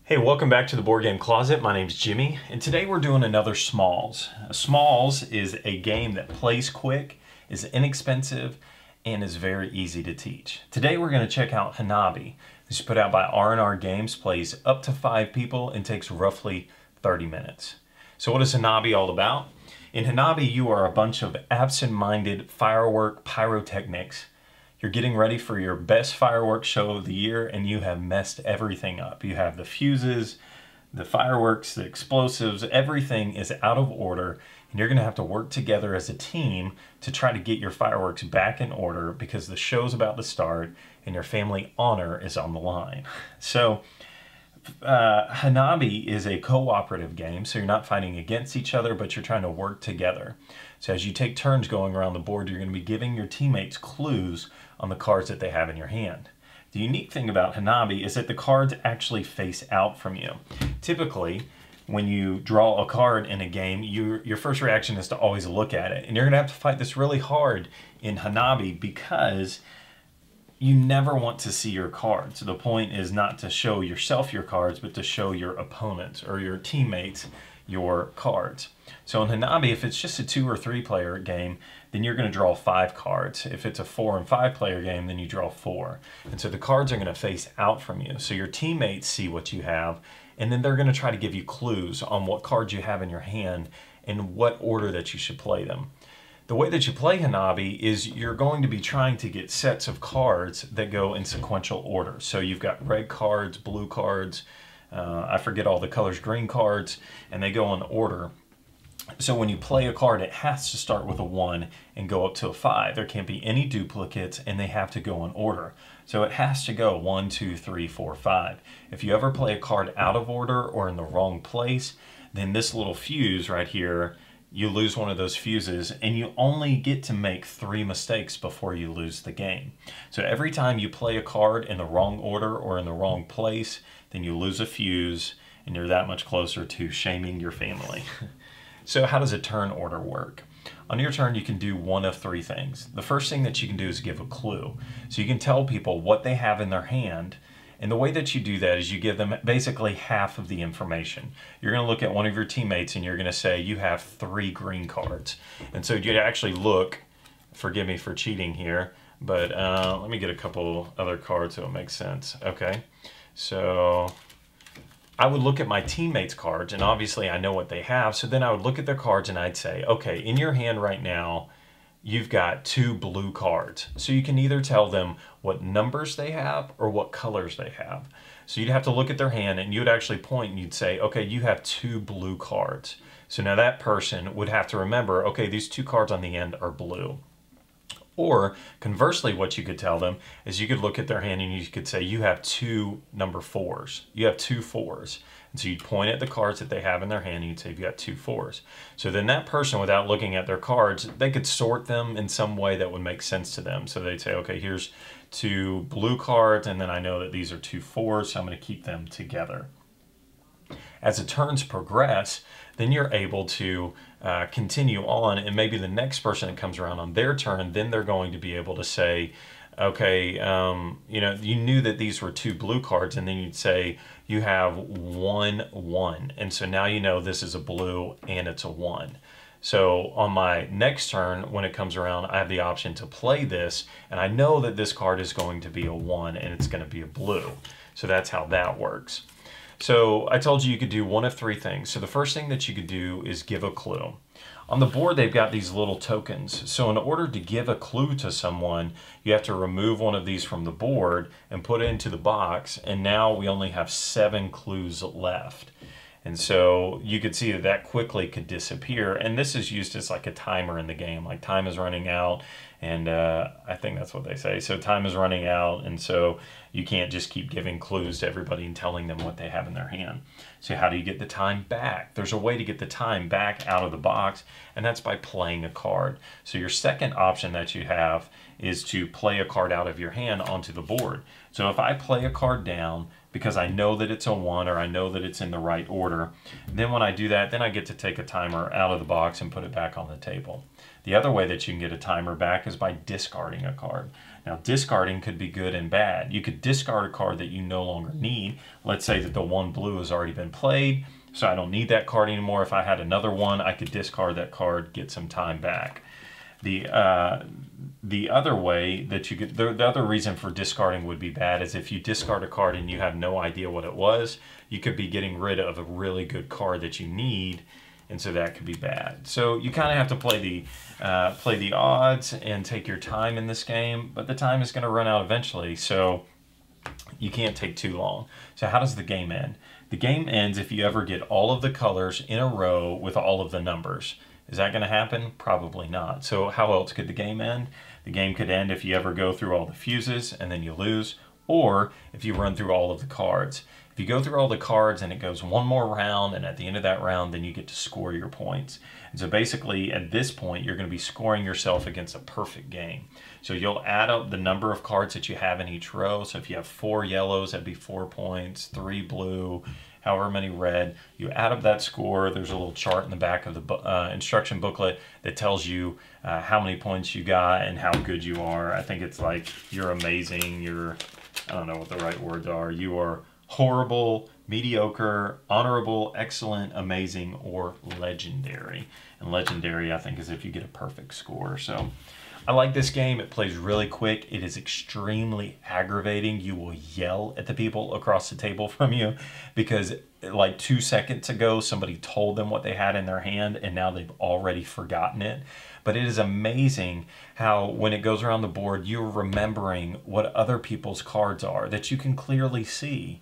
Hey, welcome back to the Board Game Closet. My name's Jimmy, and today we're doing another SMALLS. SMALLS is a game that plays quick, is inexpensive, and is very easy to teach. Today we're going to check out Hanabi. This is put out by R&R Games, plays up to 5 people, and takes roughly 30 minutes. So what is Hanabi all about? In Hanabi, you are a bunch of absent-minded firework pyrotechnics. You're getting ready for your best fireworks show of the year, and you have messed everything up. You have the fuses, the fireworks, the explosives, everything is out of order, and you're gonna have to work together as a team to try to get your fireworks back in order because the show's about to start and your family honor is on the line. So Hanabi is a cooperative game, so you're not fighting against each other, but you're trying to work together. So as you take turns going around the board, you're going to be giving your teammates clues on the cards that they have in your hand. The unique thing about Hanabi is that the cards actually face out from you. Typically, when you draw a card in a game, your first reaction is to always look at it. And you're going to have to fight this really hard in Hanabi because you never want to see your cards. The point is not to show yourself your cards, but to show your opponents or your teammates your cards. So in Hanabi, if it's just a 2 or 3 player game, then you're going to draw 5 cards. If it's a 4 and 5 player game, then you draw 4. And so the cards are going to face out from you. So your teammates see what you have, and then they're going to try to give you clues on what cards you have in your hand and what order that you should play them. The way that you play Hanabi is you're going to be trying to get sets of cards that go in sequential order. So you've got red cards, blue cards, I forget all the colors, green cards, and they go in order. So when you play a card, it has to start with a 1 and go up to a 5. There can't be any duplicates, and they have to go in order. So it has to go 1, 2, 3, 4, 5. If you ever play a card out of order or in the wrong place, then this little fuse right here, you lose one of those fuses, and you only get to make 3 mistakes before you lose the game. So every time you play a card in the wrong order or in the wrong place, then you lose a fuse, and you're that much closer to shaming your family. So how does a turn order work? On your turn, you can do one of 3 things. The first thing that you can do is give a clue. So you can tell people what they have in their hand, and the way that you do that is you give them basically half of the information. You're going to look at one of your teammates and you're going to say, you have 3 green cards. And so you actually look, forgive me for cheating here, but let me get a couple other cards so it makes sense. Okay, so I would look at my teammates' cards, and obviously I know what they have, so then I would look at their cards and I'd say, okay, in your hand right now, you've got 2 blue cards. So you can either tell them what numbers they have or what colors they have. So you'd have to look at their hand and you'd actually point and you'd say, okay, you have 2 blue cards. So now that person would have to remember, okay, these 2 cards on the end are blue. Or conversely, what you could tell them is you could look at their hand and you could say, you have 2 number 4s. You have 2 4s. And so you'd point at the cards that they have in their hand and you'd say, you've got 2 4s. So then that person, without looking at their cards, they could sort them in some way that would make sense to them. So they'd say, okay, here's 2 blue cards, and then I know that these are 2 4s, so I'm going to keep them together. As the turns progress, then you're able to continue on, and maybe the next person that comes around on their turn, then they're going to be able to say, okay, you know, you knew that these were 2 blue cards, and then you'd say you have 1 1, and so now you know this is a blue and it's a 1. So on my next turn, when it comes around, I have the option to play this, and I know that this card is going to be a 1 and it's going to be a blue. So that's how that works. So I told you could do one of 3 things. So the first thing that you could do is give a clue. On the board, they've got these little tokens. So in order to give a clue to someone, you have to remove one of these from the board and put it into the box. And now we only have 7 clues left. And so you could see that that quickly could disappear. And this is used as like a timer in the game, like time is running out And I think that's what they say. So time is running out, and so you can't just keep giving clues to everybody and telling them what they have in their hand. So how do you get the time back? There's a way to get the time back out of the box, and that's by playing a card. So your second option that you have is to play a card out of your hand onto the board. So if I play a card down because I know that it's a 1 or I know that it's in the right order, then when I do that, then I get to take a timer out of the box and put it back on the table. The other way that you can get a timer back is by discarding a card. Now, discarding could be good and bad. You could discard a card that you no longer need. Let's say that the 1 blue has already been played, so I don't need that card anymore. If I had another one, I could discard that card, get some time back. The other way that you could, the other reason for discarding would be bad is if you discard a card and you have no idea what it was, you could be getting rid of a really good card that you need, and so that could be bad. So you kind of have to play the odds and take your time in this game, but the time is going to run out eventually, so you can't take too long. So how does the game end? The game ends if you ever get all of the colors in a row with all of the numbers. Is that going to happen? Probably not. So how else could the game end? The game could end if you ever go through all the fuses and then you lose, or if you run through all of the cards. If you go through all the cards and it goes one more round, and at the end of that round, then you get to score your points. And so basically, at this point, you're going to be scoring yourself against a perfect game. So you'll add up the number of cards that you have in each row. So if you have 4 yellows, that'd be 4 points, 3 blue, however many red. You add up that score. There's a little chart in the back of the instruction booklet that tells you how many points you got and how good you are. I think it's like you're amazing, you're, I don't know what the right words are. You are horrible, mediocre, honorable, excellent, amazing, or legendary. And legendary, I think, is if you get a perfect score. So I like this game. It plays really quick. It is extremely aggravating. You will yell at the people across the table from you because like 2 seconds ago, somebody told them what they had in their hand and now they've already forgotten it. But it is amazing how when it goes around the board, you're remembering what other people's cards are that you can clearly see.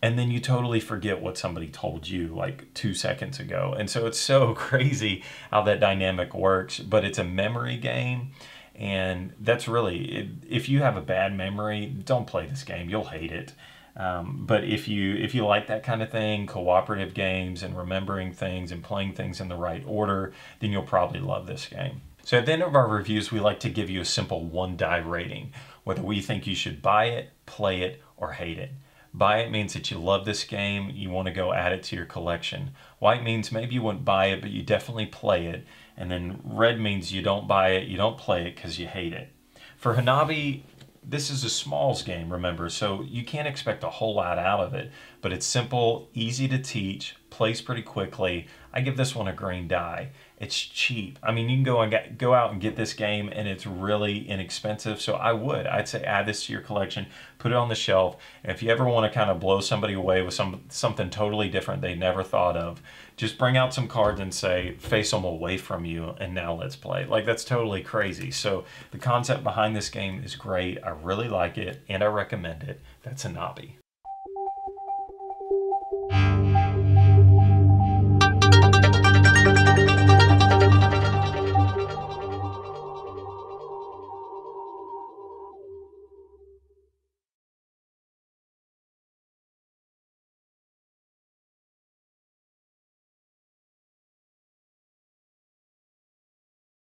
And then you totally forget what somebody told you like 2 seconds ago. And so it's so crazy how that dynamic works, but it's a memory game. And that's really, if you have a bad memory, don't play this game. You'll hate it. But if you like that kind of thing, cooperative games and remembering things and playing things in the right order, then you'll probably love this game. So at the end of our reviews, we like to give you a simple 1 die rating, whether we think you should buy it, play it, or hate it. Buy it means that you love this game, you want to go add it to your collection. White means maybe you wouldn't buy it, but you definitely play it. And then red means you don't buy it, you don't play it because you hate it. For Hanabi, this is a SMALLS game, remember, so you can't expect a whole lot out of it, but it's simple, easy to teach, plays pretty quickly. I give this one a green die. It's cheap. I mean, you can go out and get this game, and it's really inexpensive, so I'd say add this to your collection, put it on the shelf, and if you ever want to kind of blow somebody away with something totally different they never thought of, just bring out some cards and say, face them away from you, and now let's play. Like, that's totally crazy. So the concept behind this game is great. I really like it, and I recommend it. That's Hanabi.